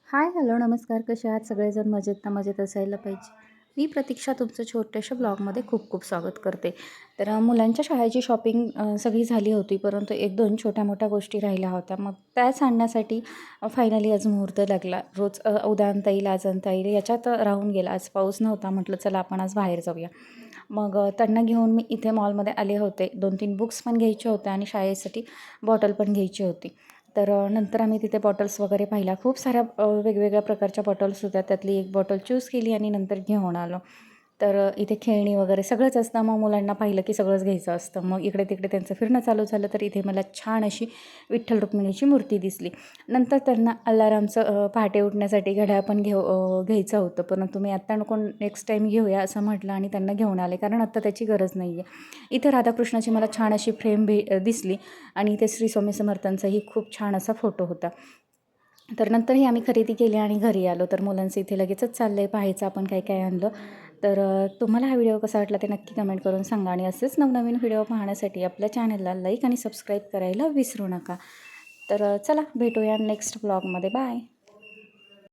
हाय, hello, नमस्कार. कसे आहात सगळेजण? मजेत ना? मजेत असायला पाहिजे. मी प्रतीक्षा तुमचं छोट्याशा ब्लॉगमध्ये खूप खूप स्वागत करते. तर मुलांच्या शाळेची शॉपिंग सगळी झाली होती, परंतु एक दोन छोट्या मोठ्या गोष्टी राहिल्या होत्या. मग त्याच आणण्यासाठी फायनली आज मुहूर्त लागला. रोज उद्या आणता येईल, आज आणता येईल याच्यात राहून गेला. आज पाऊस नव्हता, म्हटलं चला आपण आज बाहेर जाऊया. मग त्यांना घेऊन मी इथे मॉलमध्ये आले होते. 2-3 बुक्स पण घ्यायचे होते आणि शाळेसाठी बॉटल पण घ्यायची होती. तर नंतर आम्ही तिथे बॉटल्स वगैरे पाहिल्या. खूप साऱ्या वेगवेगळ्या प्रकारच्या बॉटल्स होत्या. त्यातली एक बॉटल चूज केली आणि नंतर घेऊन आलो. तर इथे खेळणी वगैरे सगळंच असतं. मग मुलांना पाहिलं की सगळंच घ्यायचं असतं. मग इकडे-तिकडे त्यांचं फिरणं चालू झालं. तर इथे मला छान अशी विठ्ठल रुक्मिणीची मूर्ती दिसली. नंतर त्यांना अलारामचं पहाटे उठण्यासाठी घड्याळ पण घ्यायचं होतं. परंतु मी आत्ता नको, नेक्स्ट टाईम घेऊया असं म्हटलं आणि त्यांना घेऊन आले, कारण आत्ता त्याची गरज नाही आहे. इथे राधाकृष्णाची मला छान अशी फ्रेम दिसली आणि इथे श्री स्वामी समर्थांचाही खूप छान असा फोटो होता. तर नंतरही आम्ही खरेदी केली आणि घरी आलो. तर मुलांचं इथे लगेचच चाललं आहे पाहायचं आपण काय काय आणलं. तर तुम्हाला हा व्हिडिओ कसा वाटला ते नक्की कमेंट करून सांगा आणि असेच नवनवीन व्हिडिओ पाहण्यासाठी आपल्या चॅनलला लाईक आणि सबस्क्राईब करायला विसरू नका. तर चला भेटूया नेक्स्ट ब्लॉगमध्ये. बाय.